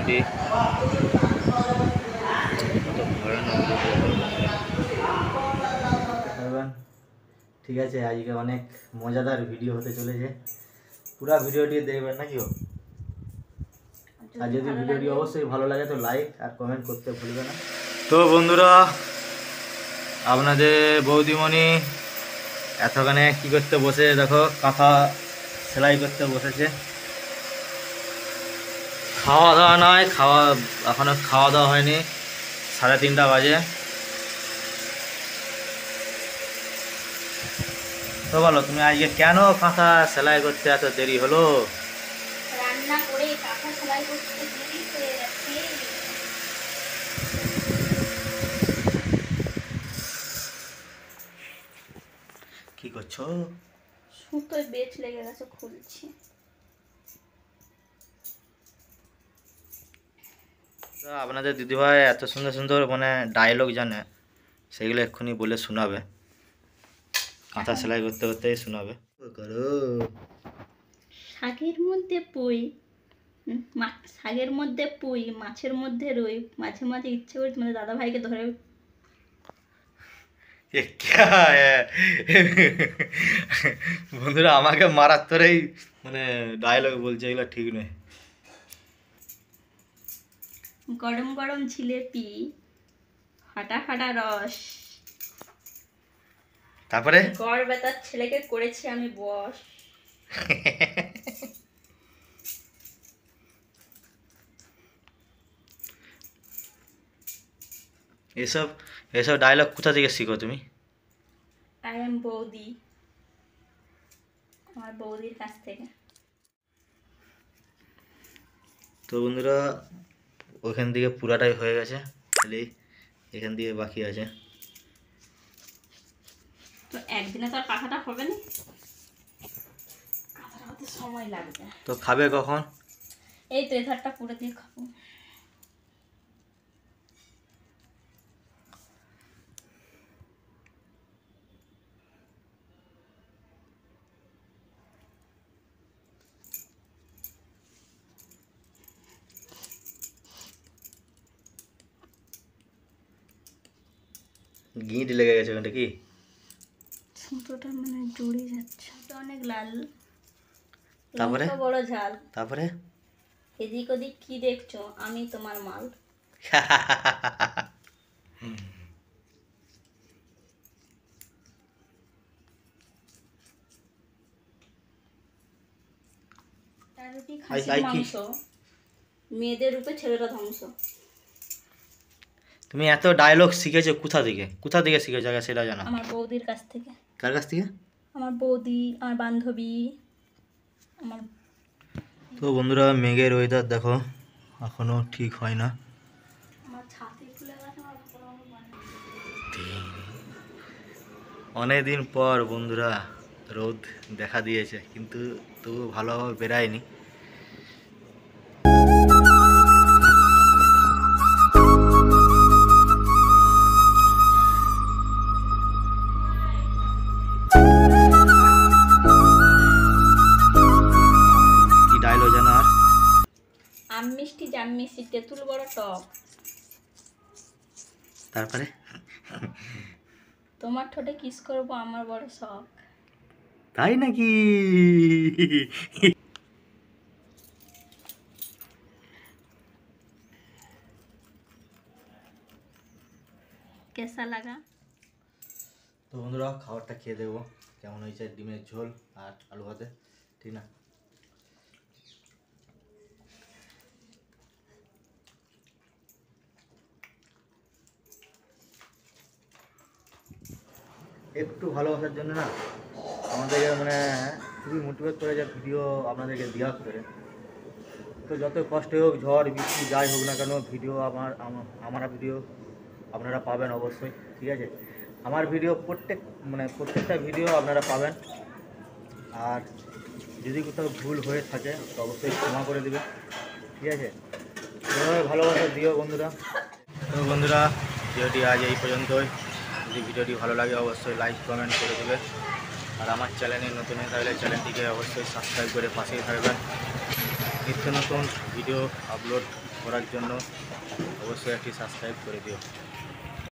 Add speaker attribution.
Speaker 1: ভিডিওটি ঠিক আছে, আজকে অনেক মজাদার ভিডিও হতে চলেছে, পুরো ভিডিওটি দেখবেন নাকি? আর যদি ভিডিওটি অবশ্যই ভালো লাগে তো লাইক আর কমেন্ট করতে ভুলবে না। তো বন্ধুরা, আপনাদের বৌদিমণি এতখানে কি করতে বসে, দেখো কাঁথা সেলাই করতে বসেছে। খাওয়া দাওয়া নয়, এখনো খাওয়া দাওয়া হয়নি, 3:30 বাজে। তো বলো, তুমি আজকে কেন কাঁথা সেলাই করতে এত দেরি হলো?
Speaker 2: রান্না করে কাঁথা সেলাই করতে দেরি হয়ে গেছে।
Speaker 1: কি করছো?
Speaker 2: সুতোয় বেচ লেগে গেছে, খুলছি।
Speaker 1: আপনাদের দিদিভাই এত সুন্দর সুন্দর মানে ডায়লগ জানে, সেগুলো এক্ষুনি বলে শোনাবে, কাঁথা সেলাই করতে করতেই শোনাবে।
Speaker 2: শাকের মধ্যে পুঁই, শাকের মধ্যে পুঁই, মাছের মধ্যে রুই, মাঝে মাঝে ইচ্ছে করে তোমাদের দাদা ভাইকে ধরে।
Speaker 1: বন্ধুরা, আমাকে মারার তোরেই মানে ডায়লগ বলছে, এগুলো ঠিক নয়।
Speaker 2: গরম গরম জিলেপি, ফাটা ফাটা রস,
Speaker 1: তারপরে
Speaker 2: গড় বেতার ছেলেকে করেছি আমি বস।
Speaker 1: এসব এসব ডায়লগ কোথা থেকে শিখো তুমি?
Speaker 2: আই এম বৌদি, আমার বৌদির কাছ থেকে।
Speaker 1: তো বন্ধুরা, ওখান থেকে পুরাটাই হয়ে গেছে, খালি এখান দিয়ে বাকি আছে।
Speaker 2: তো একদিনে তো আর কাঁথাটা হবে না, কাঁথাটা হতে সময় লাগবে।
Speaker 1: তো খাবে কখন?
Speaker 2: এই তো এধারটা পুরো দিয়ে খাবো।
Speaker 1: গিঁট লেগে গেছে ওখানটা কি?
Speaker 2: সুতোটা মানে জড়ে যাচ্ছে, তো অনেক লাল,
Speaker 1: তারপরে
Speaker 2: বড় ঝাল।
Speaker 1: তারপরে
Speaker 2: এদিক ওদিক কি দেখছো? আমি তোমার মাল। রুটি খাসির মাংস, মেয়েদের রূপে ছেলেরা ধ্বংস।
Speaker 1: তুমি এত ডায়লগ শিখেছো কোথা থেকে শিখেছো আগে সেটা জানো?
Speaker 2: আমার বৌদির কাছ থেকে।
Speaker 1: কার কাছ থেকে?
Speaker 2: আমার বৌদি, আমার বান্ধবী, আমার।
Speaker 1: তো বন্ধুরা, মেঘের ওয়েদার দেখো, এখনো ঠিক হয় না।
Speaker 2: আমার ছাতি খুলে গেছে,
Speaker 1: অনেকদিন পর বন্ধুরা রোদ দেখা দিয়েছে, কিন্তু তবু ভালোভাবে বেরায়নি। কি ডায়লগ জানো আর?
Speaker 2: আম মিষ্টি জাম মিষ্টি তেঁতুল বড় টক।
Speaker 1: তারপরে
Speaker 2: তোমার ঠোঁটে কিস করবো আমার বড় শখ।
Speaker 1: তাই নাকি?
Speaker 2: কেসা লাগা।
Speaker 1: তো বন্ধুরা, খাবারটা খেয়ে দেবো, কেমন হয়েছে ডিমের ঝোল আর আলু ভাতে, ঠিক না? একটু ভালোবাসার জন্য না আমাদেরকে মানে খুবই মোটিভেট করে যে ভিডিও আপনাদেরকে দেওয়া করে। তো যত কষ্ট হোক, ঝড় বৃষ্টি যাই হোক না কেন, ভিডিও আমার ভিডিও আপনারা পাবেন অবশ্যই, ঠিক আছে? আমার ভিডিও প্রত্যেকটা ভিডিও আপনারা পাবেন। আর যদি কোথাও ভুল হয়ে থাকে তো অবশ্যই ক্ষমা করে দেবে, ঠিক আছে? এভাবে ভালোবাসা দিও বন্ধুরা। তো বন্ধুরা, ভিডিওটি আজ এই পর্যন্তই। যদি ভিডিওটি ভালো লাগে অবশ্যই লাইক কমেন্ট করে দেবে। আর আমার চ্যানেলে নতুন হয়ে থাকলে চ্যানেলটিকে অবশ্যই সাবস্ক্রাইব করে পাশেই থাকবেন। নিত্য নতুন ভিডিও আপলোড করার জন্য অবশ্যই একটি সাবস্ক্রাইব করে দিও।